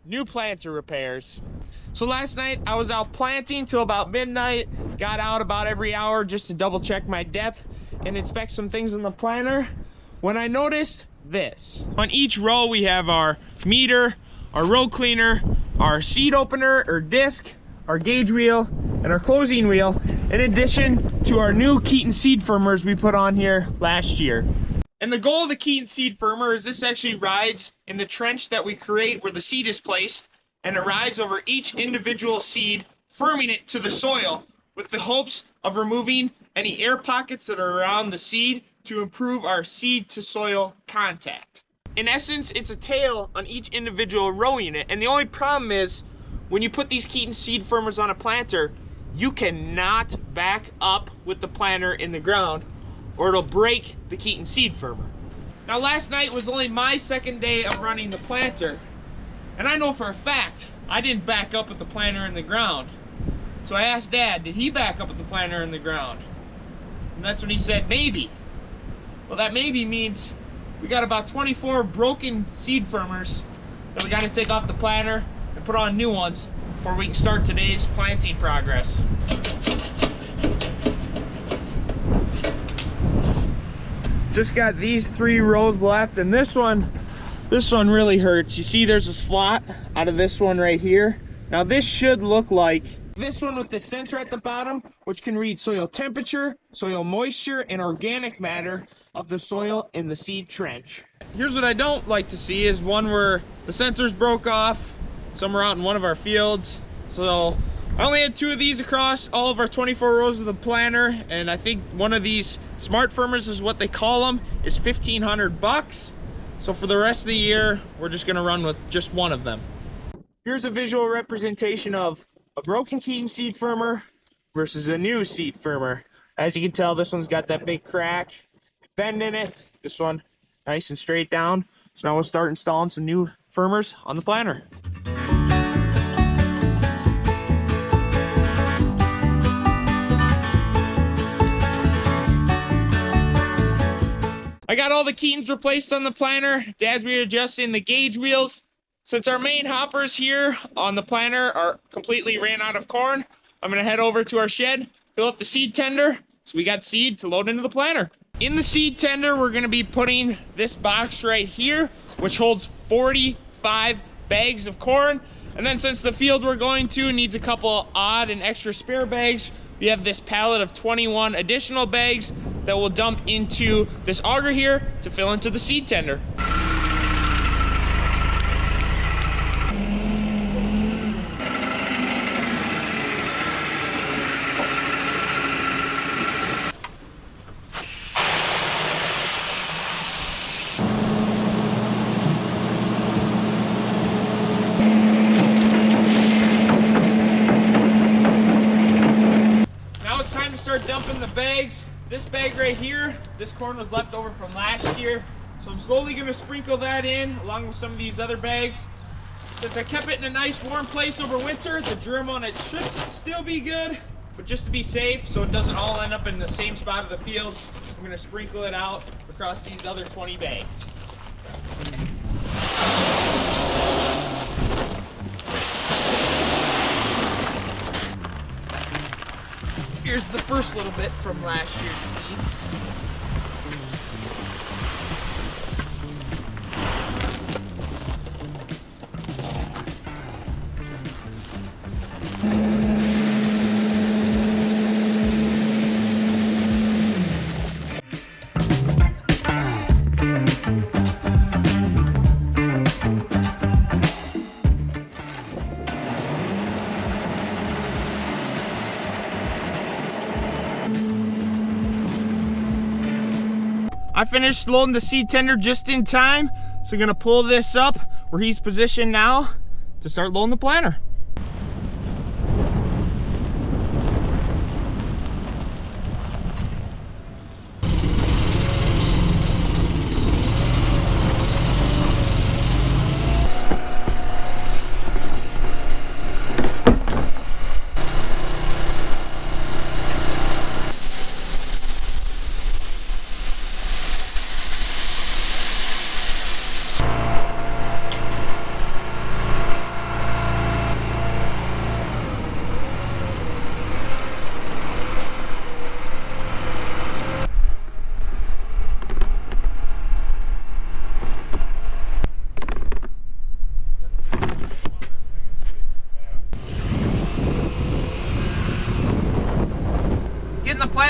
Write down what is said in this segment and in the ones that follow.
new planter repairs. So last night I was out planting till about midnight, got out about every hour just to double check my depth and inspect some things in the planter when I noticed this. On each row we have our meter, our row cleaner, our seed opener or disc, our gauge wheel, and our closing wheel, in addition to our new Keaton seed firmers we put on here last year. And the goal of the Keaton seed firmer is this actually rides in the trench that we create where the seed is placed, and it rides over each individual seed, firming it to the soil with the hopes of removing any air pockets that are around the seed to improve our seed to soil contact. In essence, it's a tail on each individual row unit, and the only problem is when you put these Keaton seed firmers on a planter, you cannot back up with the planter in the ground or it'll break the Keaton seed firmer. Now last night was only my second day of running the planter, and I know for a fact I didn't back up with the planter in the ground. So I asked Dad, did he back up with the planter in the ground? And that's when he said maybe. Well, that maybe means we got about 24 broken seed firmers that we got to take off the planter and put on new ones before we can start today's planting progress. Just got these 3 rows left, and this one really hurts. You see there's a slot out of this one right here. Now this should look like this one with the sensor at the bottom, which can read soil temperature, soil moisture, and organic matter of the soil in the seed trench. Here's what I don't like to see is one where the sensors broke off somewhere out in one of our fields. So I only had 2 of these across all of our 24 rows of the planter, and I think one of these smart firmers is what they call them, is $1,500. So for the rest of the year, we're just gonna run with just one of them. Here's a visual representation of a broken Keaton seed firmer versus a new seed firmer. As you can tell, this one's got that big crack, bend in it. This one nice and straight down. So now we'll start installing some new firmers on the planter. I got all the Keatons replaced on the planter. Dad's readjusting the gauge wheels. Since our main hoppers here on the planter are completely ran out of corn, I'm gonna head over to our shed, fill up the seed tender, so we got seed to load into the planter. In the seed tender, we're gonna be putting this box right here, which holds 45 bags of corn. And then since the field we're going to needs a couple odd and extra spare bags, we have this pallet of 21 additional bags that we'll dump into this auger here to fill into the seed tender. Start dumping the bags. This bag right here, this corn was left over from last year, so I'm slowly going to sprinkle that in along with some of these other bags. Since I kept it in a nice warm place over winter, the germ on it should still be good, but just to be safe so it doesn't all end up in the same spot of the field, I'm going to sprinkle it out across these other 20 bags. Here's the first little bit from last year's seed. I finished loading the seed tender just in time, so I'm gonna pull this up where he's positioned now to start loading the planter.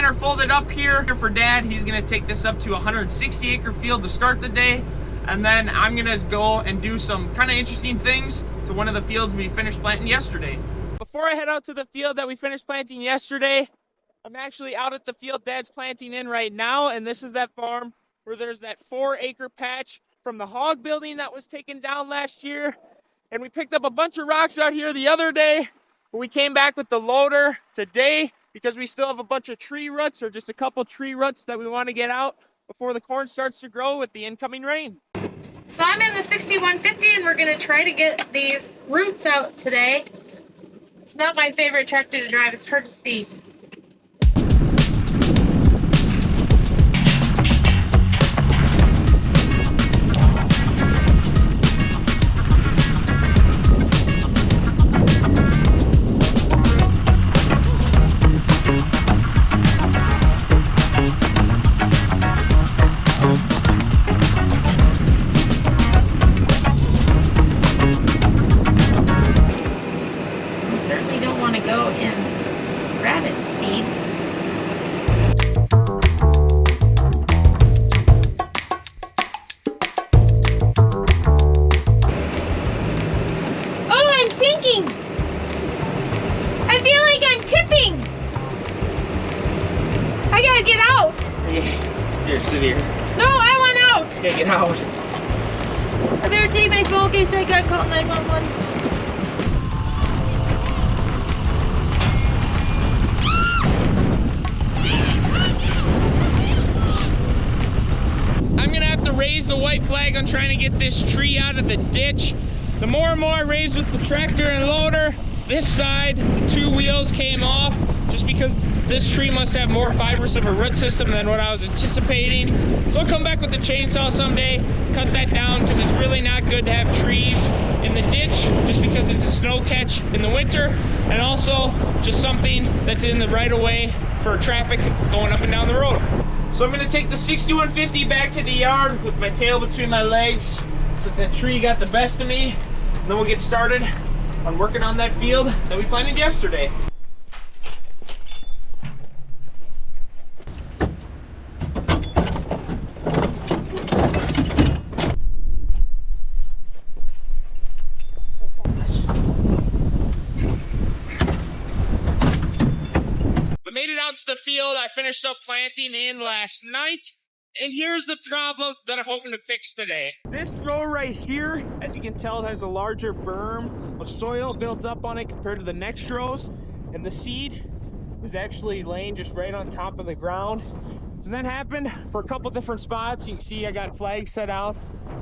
planter folded up here for Dad. He's gonna take this up to a 160-acre field to start the day. And then I'm gonna go and do some kind of interesting things to one of the fields we finished planting yesterday. Before I head out to the field that we finished planting yesterday, I'm actually out at the field Dad's planting in right now, and this is that farm where there's that 4-acre patch from the hog building that was taken down last year. And we picked up a bunch of rocks out here the other day. We came back with the loader today because we still have a bunch of tree roots, or just a couple tree roots that we want to get out before the corn starts to grow with the incoming rain. So I'm in the 6150 and we're gonna try to get these roots out today. It's not my favorite tractor to drive, it's hard to see. Here, sit here. No, I want out! Yeah, get out. I better take my phone in case I got called 911. I'm gonna have to raise the white flag on trying to get this tree out of the ditch. The more and more I raise with the tractor and loader, this side, the 2 wheels came off just because this tree must have more fibrous of a root system than what I was anticipating. So I'll come back with the chainsaw someday, cut that down, because it's really not good to have trees in the ditch just because it's a snow catch in the winter, and also just something that's in the right of way for traffic going up and down the road. So I'm going to take the 6150 back to the yard with my tail between my legs since that tree got the best of me, and then we'll get started on working on that field that we planted yesterday. The field I finished up planting in last night, and here's the problem that I'm hoping to fix today. This row right here, as you can tell, it has a larger berm of soil built up on it compared to the next rows, and the seed is actually laying just right on top of the ground. And that happened for a couple different spots. You can see I got flags set out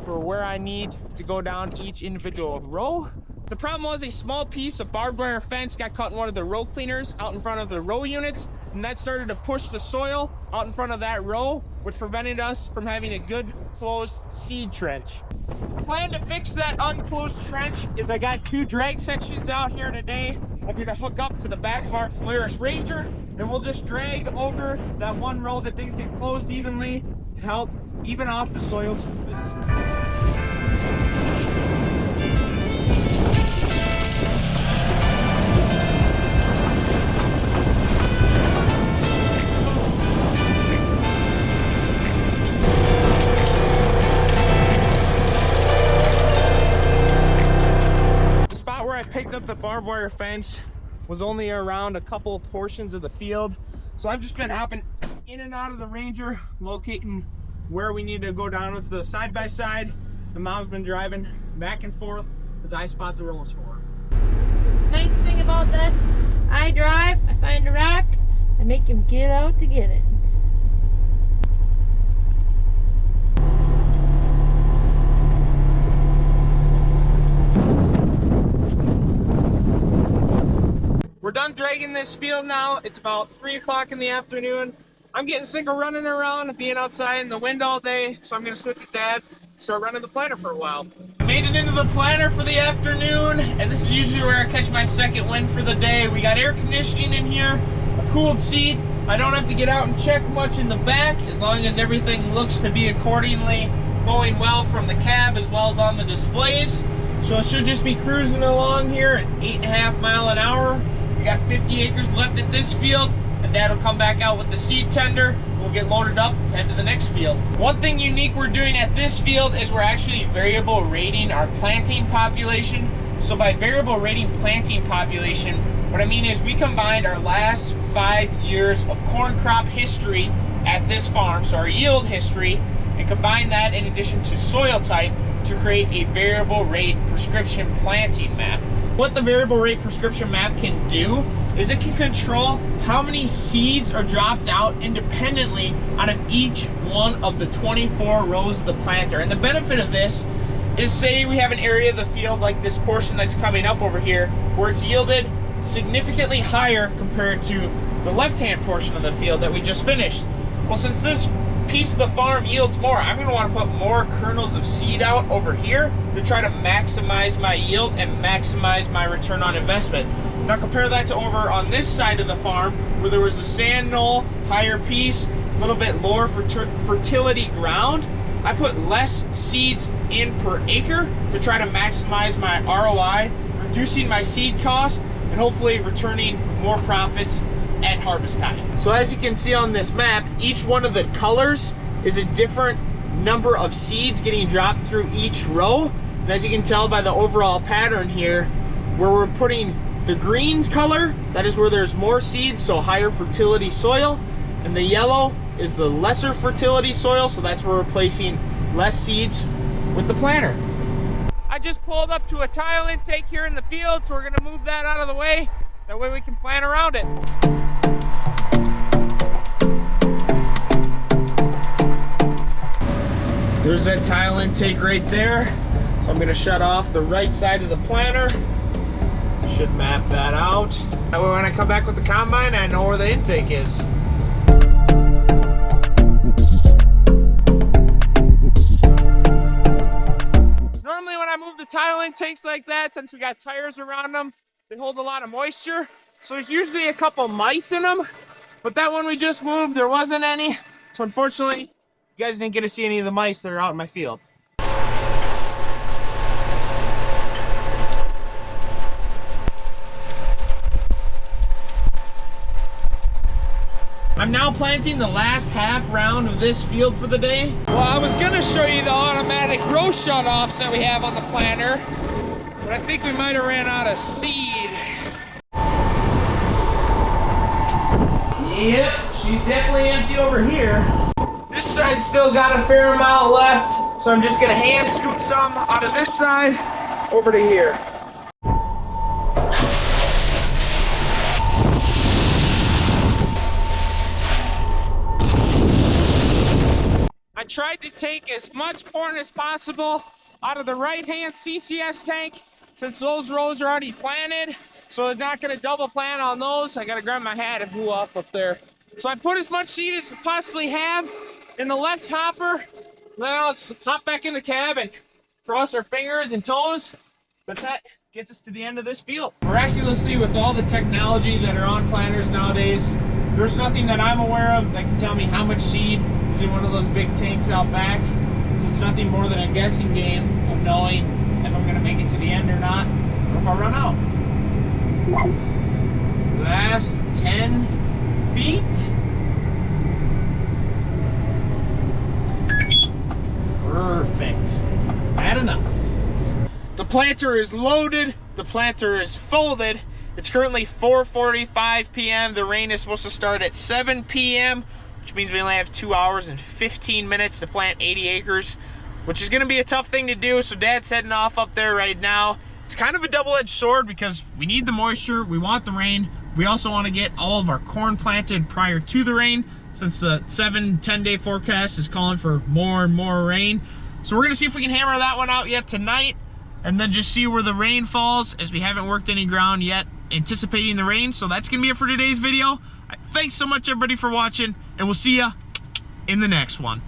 for where I need to go down each individual row. The problem was a small piece of barbed wire fence got caught in one of the row cleaners out in front of the row units, and that started to push the soil out in front of that row, which prevented us from having a good closed seed trench. The plan to fix that unclosed trench is I got 2 drag sections out here today. I'm going to hook up to the back of our Polaris Ranger, and we'll just drag over that one row that didn't get closed evenly to help even off the soil surface. I picked up the barbed wire fence was only around a couple of portions of the field, so I've just been hopping in and out of the Ranger, locating where we need to go down with the side-by-side. The mom's been driving back and forth as I spot the rows for her. Nice thing about this, I drive, I find a rock, I make him get out to get it. We're done dragging this field now. It's about 3 o'clock in the afternoon. I'm getting sick of running around and being outside in the wind all day, so I'm going to switch with Dad, start running the planter for a while. Made it into the planter for the afternoon, and this is usually where I catch my second wind for the day. We got air conditioning in here, a cooled seat. I don't have to get out and check much in the back, as long as everything looks to be accordingly going well from the cab as well as on the displays. So it should just be cruising along here at 8.5 miles an hour. We got 50 acres left at this field, and Dad will come back out with the seed tender. We'll get loaded up to head to the next field. One thing unique we're doing at this field is we're actually variable rating our planting population. So by variable rating planting population, what I mean is we combined our last 5 years of corn crop history at this farm, so our yield history, and combine that in addition to soil type to create a variable rate prescription planting map. What the variable rate prescription map can do is it can control how many seeds are dropped out independently out of each one of the 24 rows of the planter. And the benefit of this is, say we have an area of the field like this portion that's coming up over here where it's yielded significantly higher compared to the left-hand portion of the field that we just finished. Well, since this piece of the farm yields more, I'm going to want to put more kernels of seed out over here to try to maximize my yield and maximize my return on investment. Now compare that to over on this side of the farm where there was a sand knoll, higher piece, a little bit lower fertility ground. I put less seeds in per acre to try to maximize my ROI, reducing my seed cost, and hopefully returning more profits at harvest time. So as you can see on this map, each one of the colors is a different number of seeds getting dropped through each row. And as you can tell by the overall pattern here, where we're putting the green color, that is where there's more seeds, so higher fertility soil, and the yellow is the lesser fertility soil, so that's where we're placing less seeds with the planter. I just pulled up to a tile intake here in the field, so we're gonna move that out of the way. That way we can plan around it. There's that tile intake right there. So I'm gonna shut off the right side of the planter. Should map that out. That way when I come back with the combine, I know where the intake is. Normally when I move the tile intakes like that, since we got tires around them, they hold a lot of moisture. So there's usually a couple mice in them, but that one we just moved, there wasn't any. So unfortunately, you guys didn't get to see any of the mice that are out in my field. I'm now planting the last half round of this field for the day. Well, I was gonna show you the automatic row shutoffs that we have on the planter, but I think we might have ran out of seed. Yep, she's definitely empty over here. This side's still got a fair amount left, so I'm just gonna hand scoop some out of this side over to here. I tried to take as much corn as possible out of the right-hand CCS tank since those rows are already planted, so they're not going to double plant on those. I got to grab my hat and blew up there. So I put as much seed as I possibly have in the left hopper. Now let's hop back in the cab and cross our fingers and toes. But that gets us to the end of this field. Miraculously, with all the technology that are on planters nowadays, there's nothing that I'm aware of that can tell me how much seed is in one of those big tanks out back. So it's nothing more than a guessing game of knowing if I'm gonna make it to the end or not, or if I run out. Last 10 feet. Perfect. Had enough. The planter is loaded, the planter is folded. It's currently 4:45 p.m. The rain is supposed to start at 7 p.m., which means we only have 2 hours and 15 minutes to plant 80 acres, which is going to be a tough thing to do. So Dad's heading off up there right now. It's kind of a double-edged sword because we need the moisture, we want the rain. We also want to get all of our corn planted prior to the rain, since the 7-10 day forecast is calling for more and more rain. So we're going to see if we can hammer that one out yet tonight, and then just see where the rain falls, as we haven't worked any ground yet anticipating the rain. So that's gonna be it for today's video. Thanks so much everybody for watching, and we'll see ya in the next one.